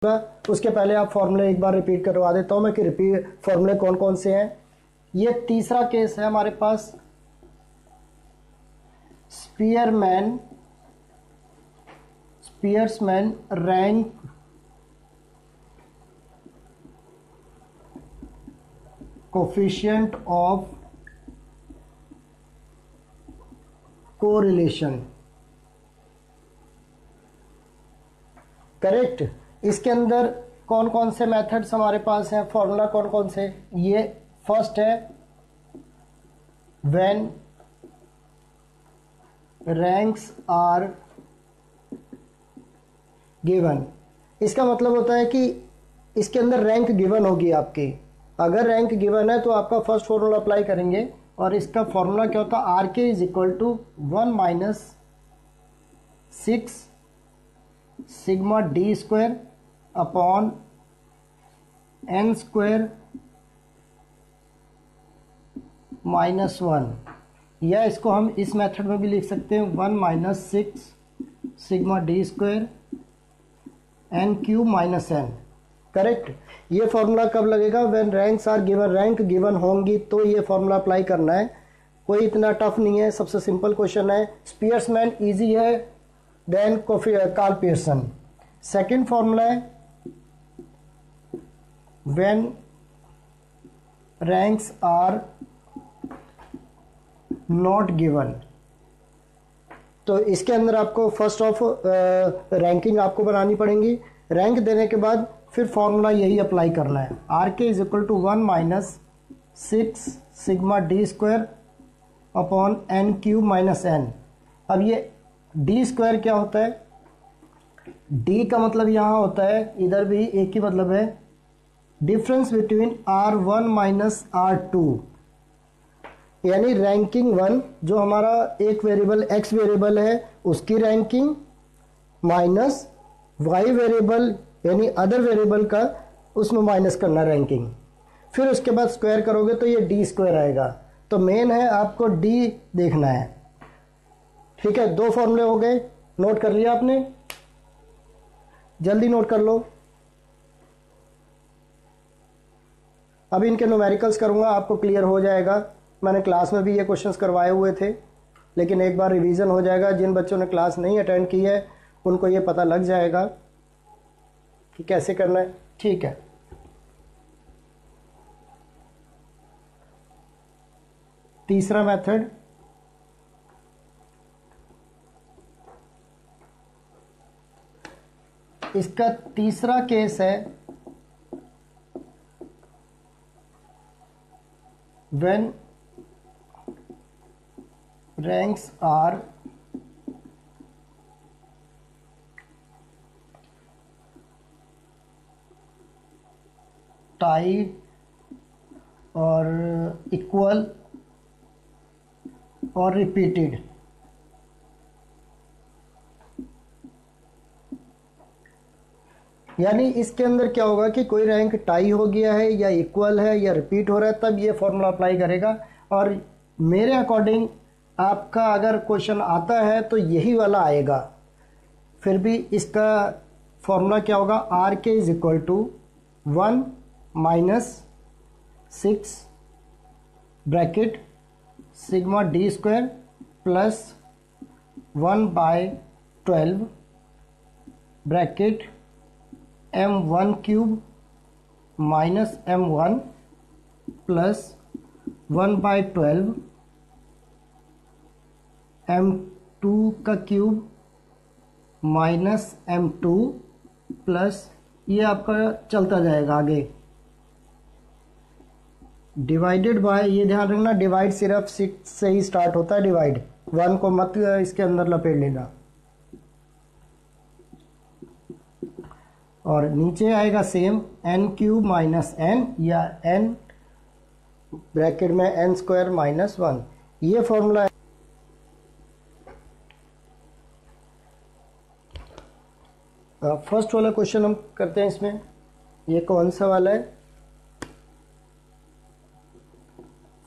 उसके पहले आप फॉर्मूले एक बार रिपीट करवा देता हूं मैं कि रिपीट फॉर्मूले कौन कौन से हैं। ये तीसरा केस है हमारे पास, Spearman rank coefficient of correlation, correct. इसके अंदर कौन कौन से मेथड्स हमारे पास हैं, फॉर्मूला कौन कौन से, ये फर्स्ट है व्हेन रैंक्स आर गिवन। इसका मतलब होता है कि इसके अंदर रैंक गिवन होगी आपकी। अगर रैंक गिवन है तो आपका फर्स्ट फॉर्मूला अप्लाई करेंगे और इसका फॉर्मूला क्या होता है, R K is equal to 1 minus 6 sigma D square upon N square minus 1, या इसको हम इस मेथड में भी लिख सकते हैं 1 minus 6 sigma D square N cube minus N, correct. ये फॉर्मूला कब लगेगा, when ranks are given, rank given होंगी तो ये फॉर्मूला अप्लाई करना है। कोई इतना टफ नहीं है, सबसे सिंपल क्वेश्चन है। स्पीयर्समैन इजी है then Karl Pearson. Second formula है when ranks are not given. तो इसके अंदर आपको फर्स्ट ऑफ रैंकिंग आपको बनानी पड़ेगी। रैंक देने के बाद फिर फॉर्मूला यही अप्लाई करना है, R K is equal to 1 minus 6 sigma D square upon N cube minus N. अब ये डी स्क्वायर क्या होता है, डी का मतलब यहाँ होता है, इधर भी एक ही मतलब है, difference between R1 minus R2, यानी रैंकिंग 1 जो हमारा एक वेरिएबल x वेरिएबल है उसकी रैंकिंग माइनस y वेरिएबल यानी अदर वेरिएबल का, उसमें माइनस करना रैंकिंग, फिर उसके बाद स्क्वायर करोगे तो ये डी स्क्वायर आएगा। तो मेन है आपको डी देखना है, ठीक है। दो फॉर्मूले हो गए, नोट कर लिया आपने, जल्दी नोट कर लो। अब इनके न्यूमेरिकल्स करूंगा, आपको क्लियर हो जाएगा। मैंने क्लास में भी ये क्वेश्चंस करवाए हुए थे, लेकिन एक बार रिवीजन हो जाएगा। जिन बच्चों ने क्लास नहीं अटेंड की है उनको ये पता लग जाएगा कि कैसे करना है, ठीक है। तीसरा मेथड, इसका तीसरा केस है व्हेन रैंक्स आर टाई और इक्वल और रिपीटेड। यानी इसके अंदर क्या होगा कि कोई रैंक टाई हो गया है या इक्वल है या रिपीट हो रहा है, तब ये फॉर्मूला अप्लाई करेगा। और मेरे अकॉर्डिंग आपका अगर क्वेश्चन आता है तो यही वाला आएगा। फिर भी इसका फॉर्मूला क्या होगा, R K is equal to 1 minus 6 bracket sigma D square plus 1/12 bracket m1 cube minus m1 plus 1/12 m2 का क्यूब माइनस m2 प्लस, ये आपका चलता जाएगा आगे, डिवाइडेड बाय, ये ध्यान रखना डिवाइड सिर्फ 6 से ही स्टार्ट होता है, डिवाइड 1 को मत इसके अंदर लपेट लेना। और नीचे आएगा same N cube minus N या एन ब्रैकेट में एन स्क्वायर माइनस 1, ये फॉर्मूला है। फर्स्ट वाला क्वेश्चन हम करते हैं इसमें। ये कौन सा वाला है,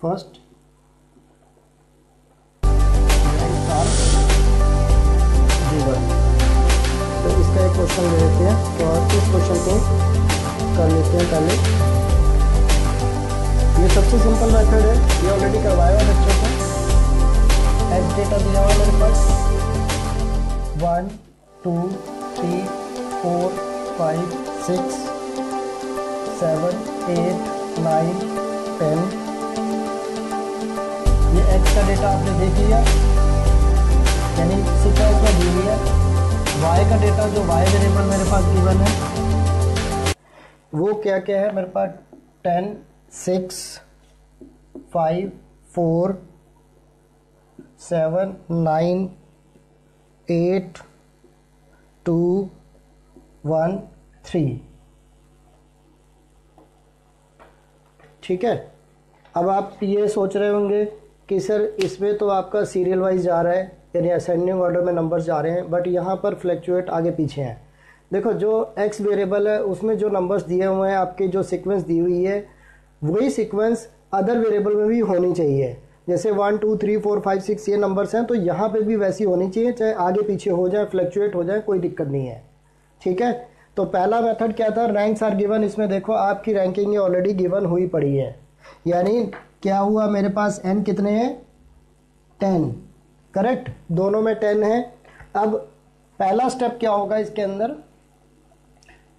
फर्स्ट तो इसका एक क्वेश्चन ले लेते हैं और इस क्वेश्चन को कर लेते हैं पहले। ये सबसे सिंपल मेथड है, ये ऑलरेडी करवाया हुआ बच्चों को। एक्स डेटा दिया हुआ मेरे पास 1 2 3 4 5 6 7 8 9 10। ये एक्स का डेटा आपने देख लिया, यानी सीक्वेंस में दी हुई है। वाई का डेटा जो वाई वेरिएबल मेरे पास गिवन है वो क्या क्या है मेरे पास 10 6 5 4 7 9 8 2 1 3। ठीक है। अब आप ये सोच रहे होंगे कि सर इसमें तो आपका सीरियल वाइज जा रहा है, यानी असेंडिंग ऑर्डर में नंबर्स जा रहे हैं, बट यहाँ पर फ्लैक्चुएट आगे पीछे हैं। देखो जो एक्स वेरिएबल है उसमें जो नंबर्स दिए हुए हैं, आपके जो सीक्वेंस दी हुई है वही सीक्वेंस अदर वेरिएबल में भी होनी चाहिए। जैसे 1 2 3 4 5 6 ये नंबर्स हैं, तो यहाँ पे भी वैसी होनी चाहिए, चाहे आगे पीछे हो जाए, फ्लैक्चुएट हो जाए, कोई दिक्कत नहीं है। ठीक है। तो पहला मेथड क्या था, रैंक्स आर गिवन। इसमें देखो आपकी रैंकिंग ऑलरेडी गिवन हुई पड़ी है, यानी क्या हुआ मेरे पास एन कितने हैं 10, करेक्ट, दोनों में 10 है। अब पहला स्टेप क्या होगा इसके अंदर,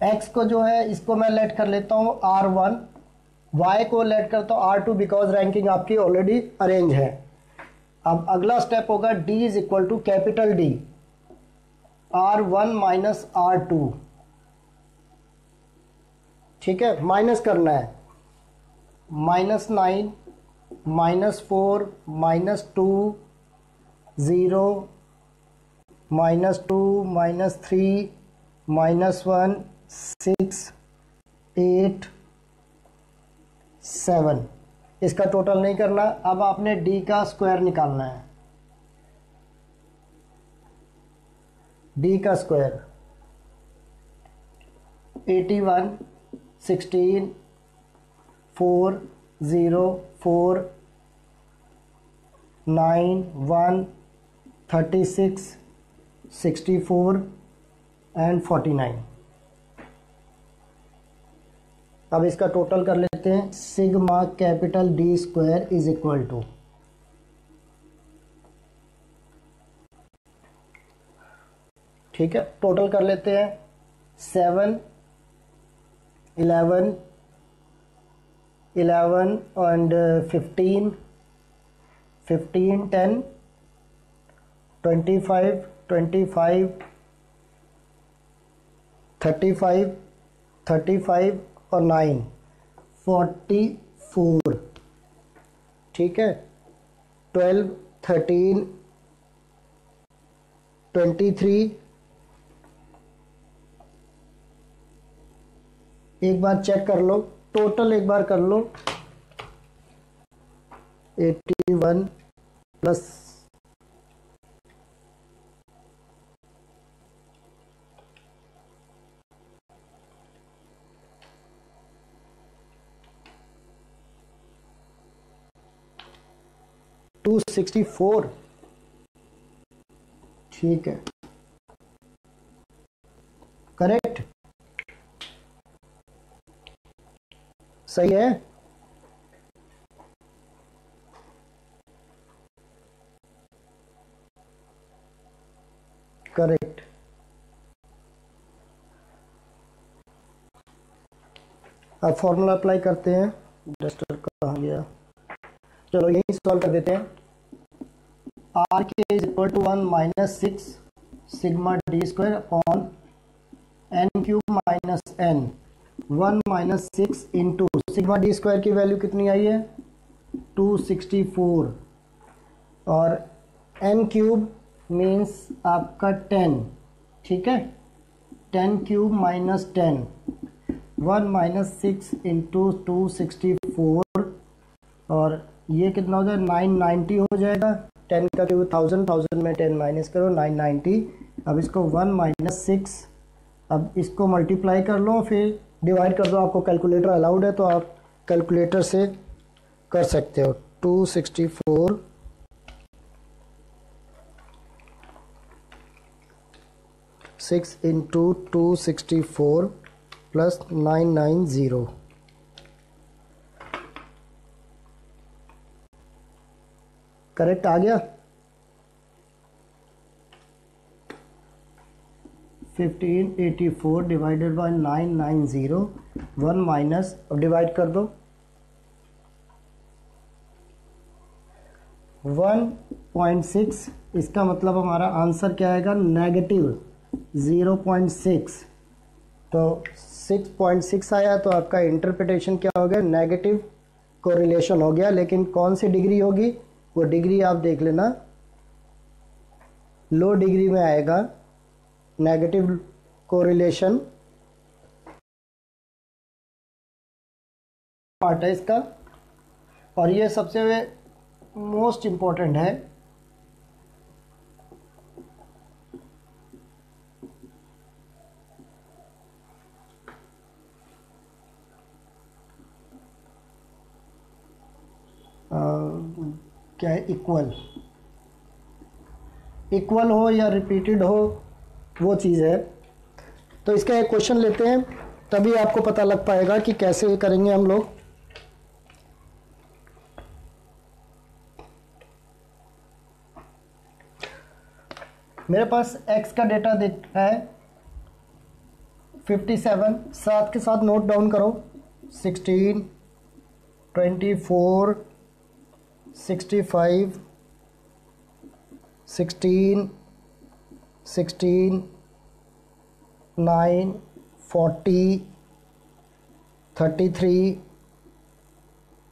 x को जो है इसको मैं लेट कर लेता हूँ R1, y को लेट करता हूँ R2, बिकॉज रैंकिंग आपकी ऑलरेडी अरेंज है। अब अगला स्टेप होगा d is equal to capital D R1 minus R2। ठीक है, माइनस करना है, -9 -4 -2 0 -2 -3 -1 6 8 7। इसका टोटल नहीं करना। अब आपने d का स्क्वायर निकालना है, d का स्क्वायर 81 16 4 0 4 9 1 36 64 एंड 49। अब इसका टोटल कर लेते हैं। Sigma capital D square is equal to, ठीक है, टोटल कर लेते हैं 7 11 11 and 15 15 10 25 25 35 35 और 9 44। ठीक है, 12 13 23। एक बार चेक कर लो, टोटल एक बार कर लो, 81 प्लस 264। ठीक है, करेक्ट, सही है। करेक्ट। अब फॉर्मूला अप्लाई करते हैं। डस्टर कहाँ गया, चलो यही सॉल्व कर देते हैं। R K is equal to 1 minus 6 sigma D square upon N cube minus N 1 minus 6 into sigma D square की वैल्यू कितनी आई है 264 और एन क्यूब मीन्स आपका 10। ठीक है, 10 क्यूब माइनस 10 1 माइनस 6 इंटू 264 और ये कितना हो जाए 990 हो जाएगा। 10 का क्यूब 1000, 1000 में 10 माइनस करो 990। अब इसको 1 माइनस 6, अब इसको मल्टीप्लाई कर लो फिर डिवाइड कर दो। आपको कैलकुलेटर अलाउड है तो आप कैलकुलेटर से कर सकते हो। 264 6 6 इंटू 264 प्लस 990। करेक्ट आ गया। 1584 डिवाइडेड बाय 990, 1 माइनस, अब डिवाइड कर दो, 1.6। इसका मतलब हमारा आंसर क्या आएगा, नेगेटिव 0.6। तो 6.6 आया, तो आपका इंटरप्रिटेशन क्या हो गया, नेगेटिव कोरिलेशन हो गया। लेकिन कौन सी डिग्री होगी, वो डिग्री आप देख लेना, लो डिग्री में आएगा नेगेटिव कोरिलेशन पार्ट है इसका। और ये सबसे मोस्ट इम्पोर्टेंट है। क्या है, इक्वल हो या रिपीटेड हो, वो चीज़ है। तो इसका एक क्वेश्चन लेते हैं, तभी आपको पता लग पाएगा कि कैसे करेंगे हम लोग। मेरे पास x का डेटा दिखता है 57, साथ के साथ नोट डाउन करो 16, 24, 65, 16, 16, 9, 40, 33,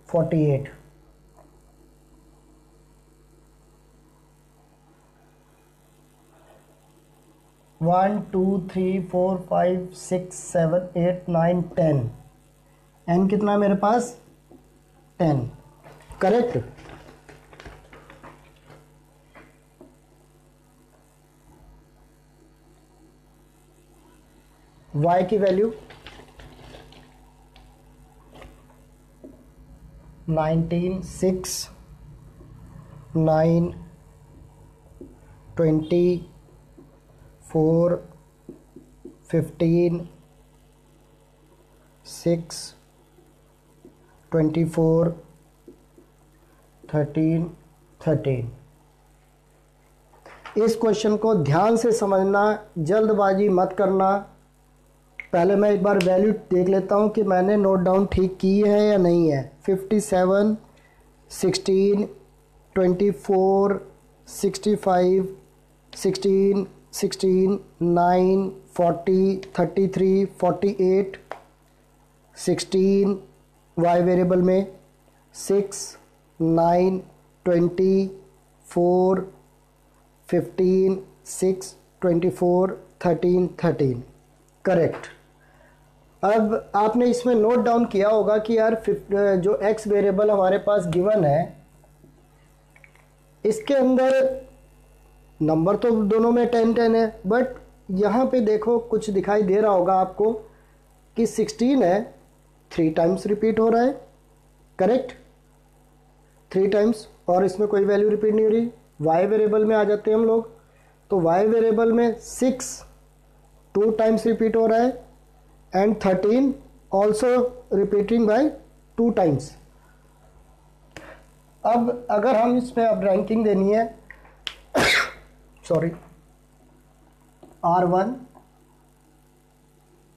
48। One, to, three, 4, 5, 6, 7, 8, 9, 10। n कितना है मेरे पास, 10। करेक्ट। y की वैल्यू 19, 6, 9, 20, 4, 15, 6, 24, 13, 13। इस क्वेश्चन को ध्यान से समझना, जल्दबाजी मत करना। पहले मैं एक बार वैल्यू देख लेता हूँ कि मैंने नोट डाउन ठीक की है या नहीं है। 57, 16, 24, 65, 16, 16, 9, 40, 33, 48, 16 y वेरिएबल में, 6, 9, 20, 4, 15, 6, 24, 13, 13। करेक्ट। अब आपने इसमें नोट डाउन किया होगा कि यार जो x वेरिएबल हमारे पास गिवन है, इसके अंदर नंबर तो दोनों में 10 10 है, बट यहाँ पे देखो कुछ दिखाई दे रहा होगा आपको कि 16 है, 3 टाइम्स रिपीट हो रहा है। करेक्ट, 3 टाइम्स, और इसमें कोई वैल्यू रिपीट नहीं हो रही। y वेरिएबल में आ जाते हैं हम लोग, तो y वेरिएबल में 6 2 टाइम्स रिपीट हो रहा है, and 13 also repeating by 2 times. अब अगर हम इसमें अब रैंकिंग देनी है सॉरी, R1,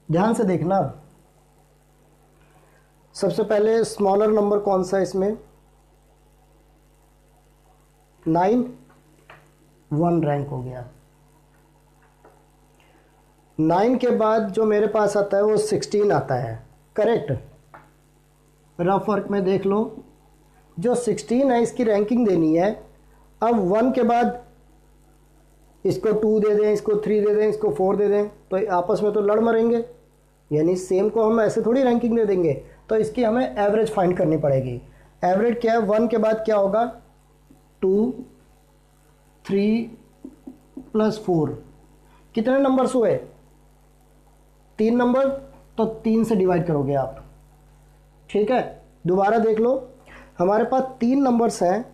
ध्यान से देखना। सबसे पहले स्मॉलर नंबर कौन सा है इसमें, 9, 1 रैंक हो गया। 9 के बाद जो मेरे पास आता है वो 16 आता है। करेक्ट, रफ वर्क में देख लो, जो 16 है इसकी रैंकिंग देनी है। अब 1 के बाद इसको 2 दे दें, इसको 3 दे दें, इसको 4 दे दें, तो आपस में तो लड़ मरेंगे। यानी सेम को हम ऐसे थोड़ी रैंकिंग दे देंगे, तो इसकी हमें एवरेज फाइंड करनी पड़ेगी। एवरेज क्या है, 1 के बाद क्या होगा, 2, 3 प्लस 4, कितने नंबर्स हुए, 3 नंबर, तो 3 से डिवाइड करोगे आप। ठीक है, दोबारा देख लो, हमारे पास 3 नंबर्स हैं,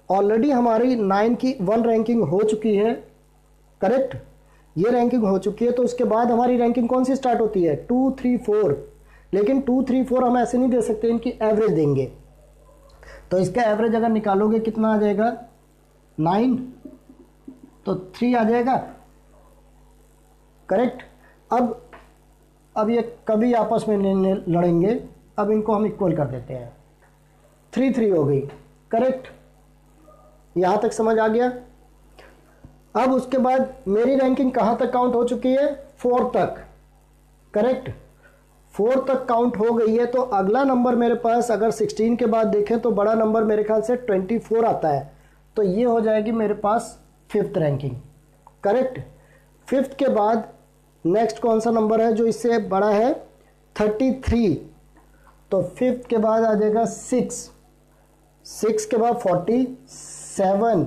ऑलरेडी हमारी 9 की 1 रैंकिंग हो चुकी है। करेक्ट, ये रैंकिंग हो चुकी है, तो उसके बाद हमारी रैंकिंग कौन सी स्टार्ट होती है, 2 3 4। लेकिन 2 3 4 हम ऐसे नहीं दे सकते, इनकी एवरेज देंगे। तो इसका एवरेज अगर निकालोगे कितना आ जाएगा, 9, तो 3 आ जाएगा, करेक्ट। अब ये कभी आपस में नहीं लड़ेंगे, अब इनको हम इक्वल कर देते हैं, 3 3 हो गई, करेक्ट। यहां तक समझ आ गया। अब उसके बाद मेरी रैंकिंग कहां तक काउंट हो चुकी है, 4 तक, करेक्ट। 4 तक काउंट हो गई है, तो अगला नंबर मेरे पास अगर 16 के बाद देखें तो बड़ा नंबर मेरे ख्याल से 24 आता है, तो ये हो जाएगी मेरे पास 5th रैंकिंग, करेक्ट। 5th के बाद नेक्स्ट कौन सा नंबर है जो इससे बड़ा है, 33, तो 5th के बाद आ जाएगा 6, 6 के बाद 47,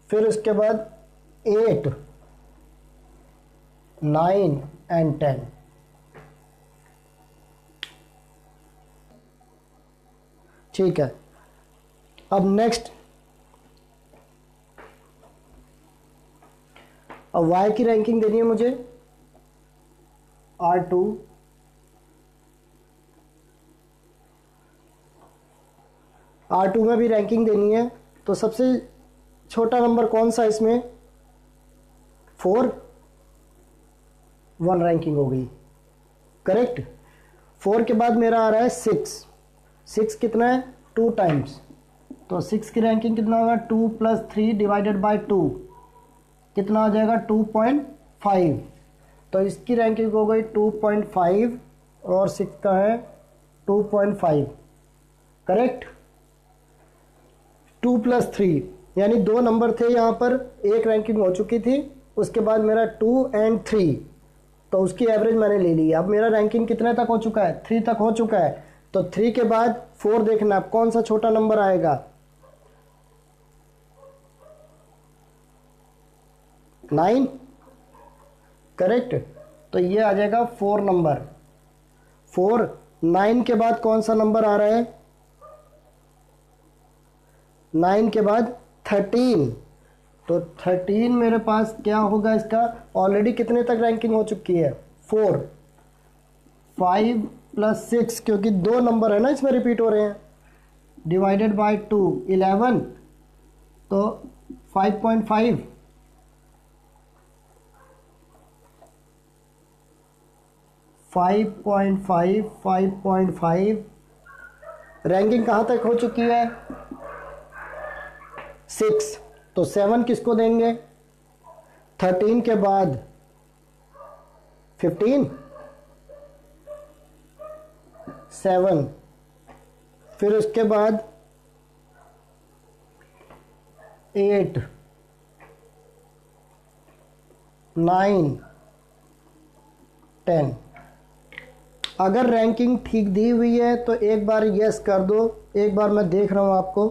फिर उसके बाद 8 9 एंड 10। ठीक है, अब नेक्स्ट, अब y की रैंकिंग देनी है मुझे, R2, R2 में भी रैंकिंग देनी है। तो सबसे छोटा नंबर कौन सा इसमें, 4, 1 रैंकिंग हो गई, करेक्ट। 4 के बाद मेरा आ रहा है 6, 6 कितना है, 2 टाइम्स, तो 6 की रैंकिंग कितना होगा, 2 + 3 डिवाइडेड बाय 2, कितना आ जाएगा, 2.5। तो इसकी रैंकिंग हो गई 2.5 और 6 का है 2.5, करेक्ट। 2 + 3 यानी 2 नंबर थे यहाँ पर, एक रैंकिंग हो चुकी थी, उसके बाद मेरा 2 और 3, तो उसकी एवरेज मैंने ले ली। अब मेरा रैंकिंग कितने तक हो चुका है, 3 तक हो चुका है। तो 3 के बाद 4 देखना अब कौन सा छोटा नंबर आएगा, 9, करेक्ट। तो ये आ जाएगा 4 नंबर, 4। 9 के बाद कौन सा नंबर आ रहा है, 9 के बाद 13, तो 13 मेरे पास क्या होगा, इसका ऑलरेडी कितने तक रैंकिंग हो चुकी है, 4, 5 + 6, क्योंकि 2 नंबर है ना इसमें रिपीट हो रहे हैं, डिवाइडेड बाय 2, 11, तो 5.5, 5.5, 5.5 रैंकिंग कहाँ तक हो चुकी है, 6, तो 7 किसको देंगे, 13 के बाद 15, 7, फिर उसके बाद 8, 9, 10। अगर रैंकिंग ठीक दी हुई है तो एक बार यस कर दो, एक बार मैं देख रहा हूं आपको।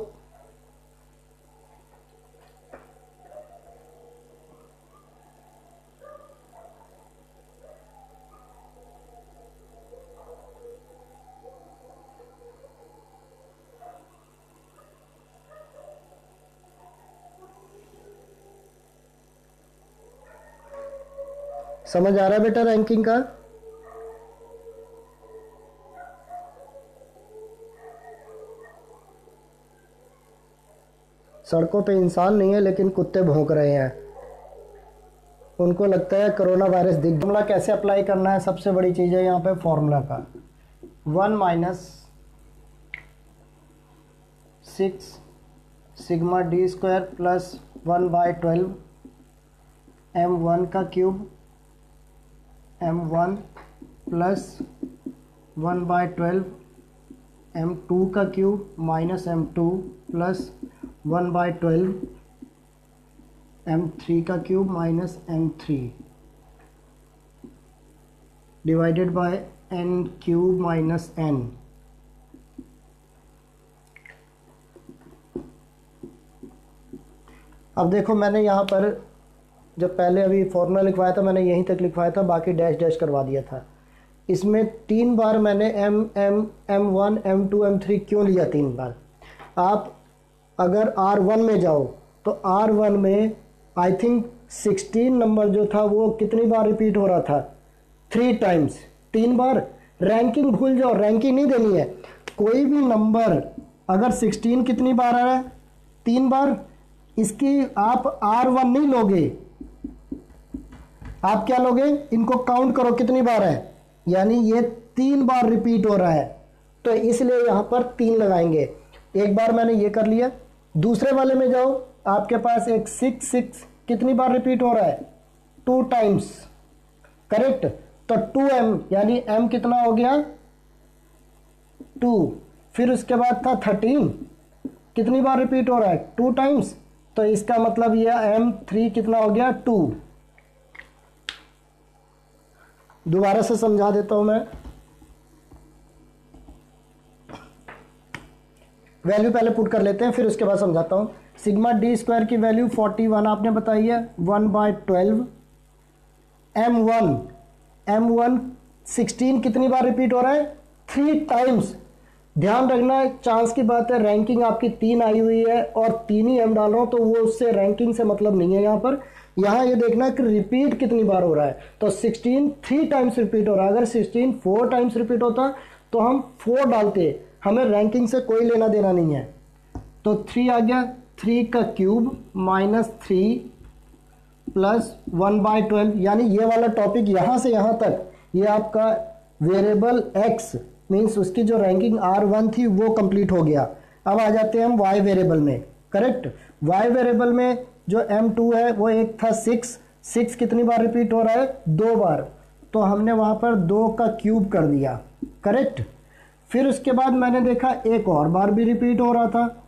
समझ आ रहा है बेटा रैंकिंग का? सड़कों पे इंसान नहीं है लेकिन कुत्ते भौंक रहे हैं, उनको लगता है कोरोना वायरस दिख। फॉर्मूला कैसे अप्लाई करना है, सबसे बड़ी चीज़ है यहाँ पे फॉर्मूला का, 1 - 6 सिग्मा d² + 1/12 m1 का क्यूब m1 + 1/12 m2 का क्यूब माइनस m2 + 1/12 m3 का cube minus m3 divided by n cube minus n। अब देखो मैंने यहाँ पर जब पहले अभी फॉर्मूला लिखवाया था मैंने यहीं तक लिखवाया था, बाकी डैश डैश करवा दिया था। इसमें 3 बार मैंने m1 m2 m3 क्यों लिया 3 बार? आप अगर R1 में जाओ तो R1 में आई थिंक 16 नंबर जो था वो कितनी बार रिपीट हो रहा था, 3 टाइम्स, 3 बार। रैंकिंग भूल जाओ, रैंकिंग नहीं देनी है। कोई भी नंबर अगर 16 कितनी बार आ रहा है, 3 बार, इसकी आप R1 नहीं लोगे, आप क्या लोगे, इनको काउंट करो कितनी बार है, यानी ये 3 बार रिपीट हो रहा है, तो इसलिए यहां पर 3 लगाएंगे। एक बार मैंने ये कर लिया। दूसरे वाले में जाओ, आपके पास एक 6 कितनी बार रिपीट हो रहा है, 2 टाइम्स, करेक्ट। तो 2m यानी m कितना हो गया, 2। फिर उसके बाद था 13, कितनी बार रिपीट हो रहा है, 2 टाइम्स, तो इसका मतलब यह m3 कितना हो गया, 2। दोबारा से समझा देता हूं मैं। वैल्यू पहले पुट कर लेते हैं, फिर उसके बाद समझाता हूं। सिग्मा डी स्क्वायर की वैल्यू 41 आपने बताई है, 1/12। m1 16 कितनी बार रिपीट हो रहा है, 3 टाइम्स। ध्यान रखना, चांस की बात है, रैंकिंग आपकी 3 आई हुई है और 3 ही m डाल रहा हूं, तो वो उससे रैंकिंग से मतलब नहीं है। यहां ये देखना कि रिपीट कितनी बार हो रहा है, तो 16 3 टाइम्स रिपीट हो रहा है। अगर 16 4 टाइम्स रिपीट होता तो हम 4 डालते, हमें रैंकिंग से कोई लेना देना नहीं है। तो 3 आ गया, 3 का क्यूब -3 प्लस 1/12, यानी ये वाला टॉपिक यहां से यहां तक ये आपका वेरिएबल x मीन्स उसकी जो रैंकिंग R1 थी वो कंप्लीट हो गया। अब आ जाते हैं हम y वेरिएबल में, करेक्ट। y वेरिएबल में जो m2 है वो एक था 6 कितनी बार रिपीट हो रहा है, 2 बार, तो हमने वहां पर 2 का क्यूब कर दिया, करेक्ट। फिर उसके बाद मैंने देखा एक और बार भी रिपीट हो रहा था,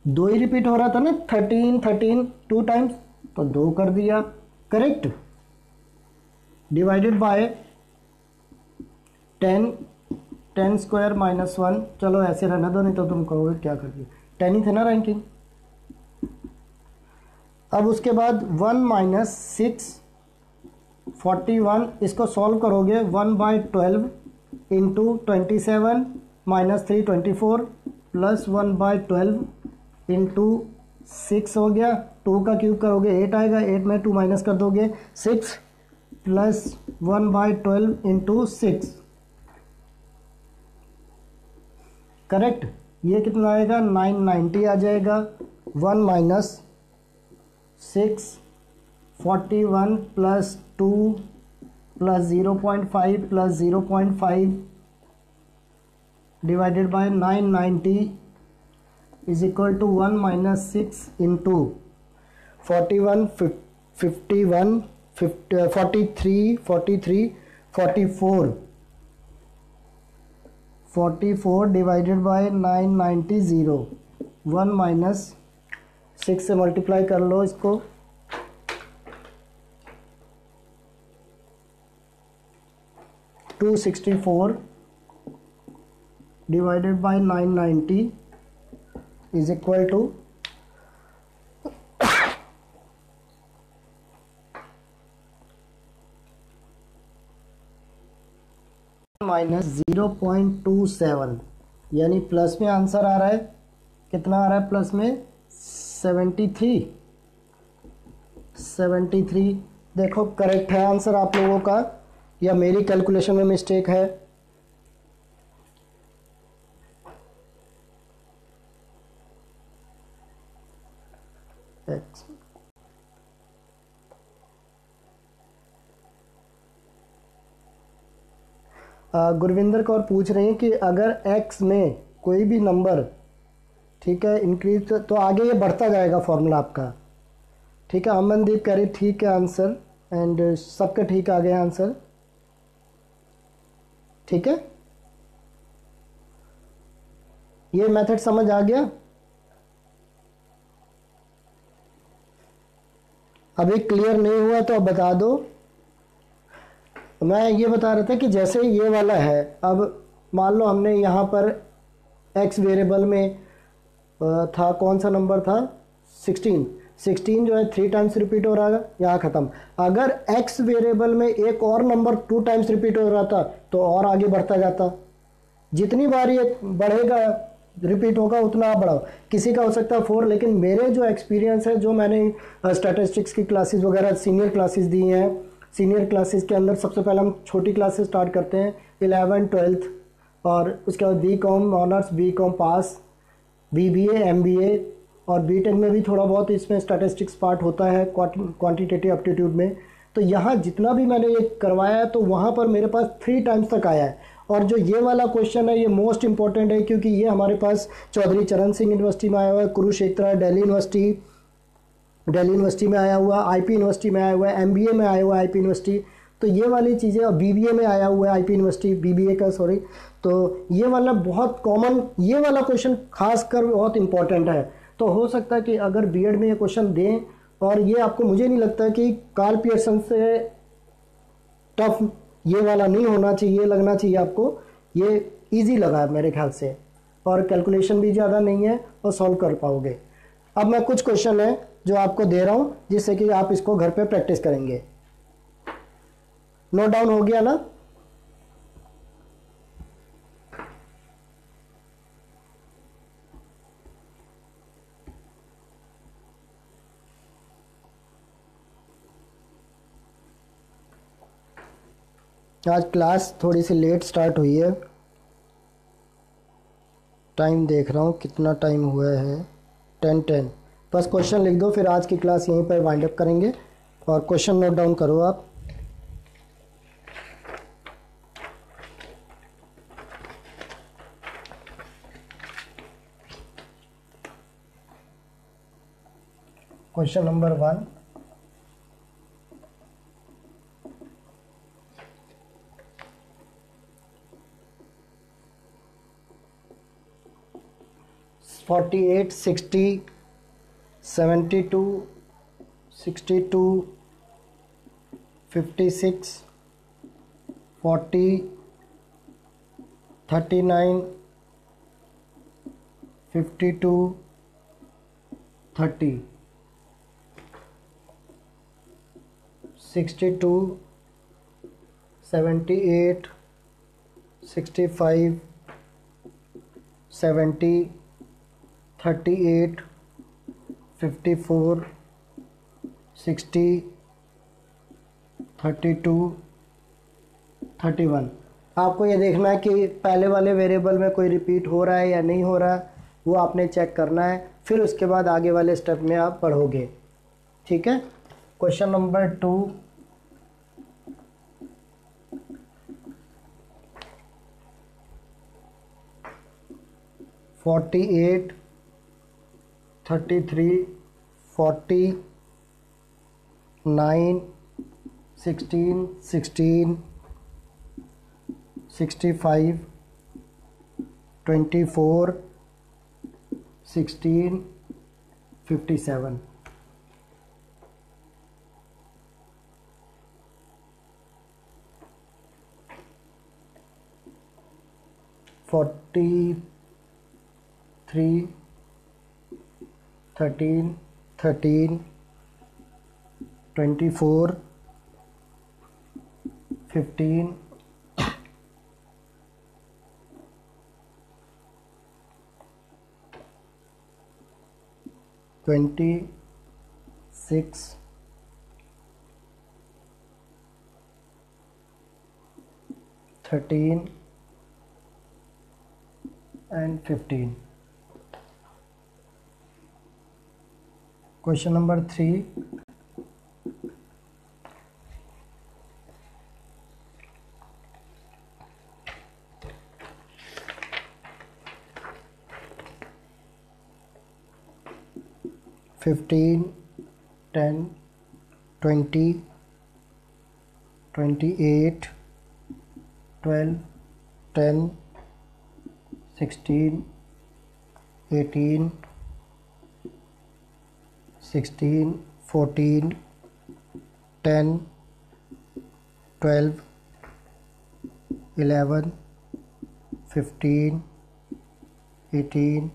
2 ही रिपीट हो रहा था ना, 13 2 टाइम्स, तो 2 कर दिया, करेक्ट। डिवाइडेड बाय 10 स्क्वायर -1, चलो ऐसे रहना दो, नहीं तो तुम कहोगे क्या कर दिया, 10 ही थे ना रैंकिंग। अब उसके बाद 1 - 6 41, इसको सॉल्व करोगे, 1/12 इंटू 27 -3 24 प्लस 1/12 इंटू 6 हो गया, 2 का क्यूब करोगे 8 आएगा, 8 में 2 माइनस कर दोगे 6 प्लस 1/12 इंटू 6, करेक्ट। ये कितना आएगा, 990 आ जाएगा। 1 - 6 41 plus 2 plus 0.5 plus 0.5 divided by 990 is equal to 1 - 6 into 41 51 43 44 divided by 990 0, 1 - 6 से मल्टीप्लाई कर लो इसको, 264 divided by 990 is equal to -0.27, यानी प्लस में आंसर आ रहा है, कितना आ रहा है प्लस में, 73। देखो करेक्ट है आंसर आप लोगों का, या मेरी कैलकुलेशन में मिस्टेक है। X गुरविंदर कौर पूछ रही हैं कि अगर x में कोई भी नंबर, ठीक है, इंक्रीज तो आगे ये बढ़ता जाएगा फॉर्मूला आपका, ठीक है। अमनदीप कह रही ठीक है आंसर, एंड सबके ठीक आ गए आंसर, ठीक है। ये मेथड समझ आ गया। अभी क्लियर नहीं हुआ तो अब बता दो। मैं ये बता रहा था कि जैसे ये वाला है, अब मान लो हमने यहाँ पर x वेरिएबल में था, कौन सा नंबर था, 16 जो है 3 टाइम्स रिपीट हो रहा है, यहाँ ख़त्म। अगर x वेरिएबल में एक और नंबर 2 टाइम्स रिपीट हो रहा था तो और आगे बढ़ता जाता, जितनी बार ये बढ़ेगा रिपीट होगा उतना आप बढ़ाओ। किसी का हो सकता है 4, लेकिन मेरे जो एक्सपीरियंस है, जो मैंने स्टैटिस्टिक्स की क्लासेस वगैरह सीनियर क्लासेस दी हैं, सीनियर क्लासेस के अंदर सबसे पहले हम छोटी क्लासेस स्टार्ट करते हैं 11 12th, और उसके बाद B com honours, B com pass, BBA, MBA, और बीटेक में भी थोड़ा बहुत इसमें स्टैटिस्टिक्स पार्ट होता है क्वांटिटेटिव एप्टीट्यूड में। तो यहाँ जितना भी मैंने ये करवाया है तो वहाँ पर मेरे पास 3 टाइम्स तक आया है। और जो ये वाला क्वेश्चन है ये मोस्ट इंपॉर्टेंट है, क्योंकि ये हमारे पास चौधरी चरण सिंह यूनिवर्सिटी में आया हुआ है, कुरुक्षेत्र दिल्ली यूनिवर्सिटी में आया हुआ, आईपी यूनिवर्सिटी में आया हुआ है, एमबीए में आया हुआ है आईपी यूनिवर्सिटी। तो ये वाली चीज़ें, और बीबीए में आया हुआ है आईपी यूनिवर्सिटी, बीबीए का सॉरी। तो ये वाला बहुत कॉमन, ये वाला क्वेश्चन खासकर बहुत इंपॉर्टेंट है। तो हो सकता है कि अगर बीएड में ये क्वेश्चन दें, और ये आपको, मुझे नहीं लगता कि कार्ल पियर्सन से टफ ये वाला नहीं होना चाहिए, लगना चाहिए आपको ये इजी लगा है मेरे ख्याल से, और कैलकुलेशन भी ज़्यादा नहीं है और सॉल्व कर पाओगे। अब मैं कुछ क्वेश्चन है जो आपको दे रहा हूँ, जिससे कि आप इसको घर पे प्रैक्टिस करेंगे। नोट डाउन हो गया ना? आज क्लास थोड़ी सी लेट स्टार्ट हुई है, टाइम देख रहा हूँ कितना टाइम हुआ है, 10:10। बस क्वेश्चन लिख दो, फिर आज की क्लास यहीं पर वाइंड अप करेंगे। और क्वेश्चन नोट डाउन करो आप। Question number 1, forty eight, 60, 72, 62, 56, 40, 39, 52, 30, 62, 78, 65, 70, 38, 54, 60, 32, 31। आपको ये देखना है कि पहले वाले वेरिएबल में कोई रिपीट हो रहा है या नहीं हो रहा है, वो आपने चेक करना है, फिर उसके बाद आगे वाले स्टेप में आप पढ़ोगे। ठीक है। Question number 2, 48, 33, 40, 9, 16, 16, 65, 24, 16, 57। 43, 13, 13, 24, 15, 26, 13 and 15. Question number 3, 15, 10, 20, 28, 12, 10, 16, 18, 16, 14, 10, 12, 11, 15, 18, 15,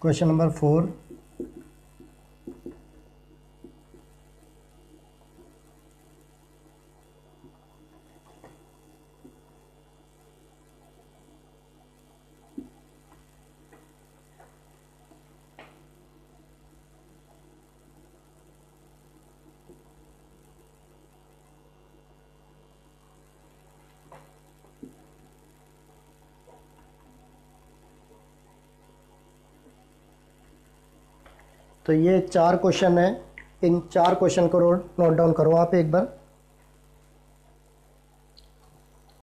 question number 4, तो ये 4 क्वेश्चन है। इन 4 क्वेश्चन को नोट डाउन करो आप एक बार।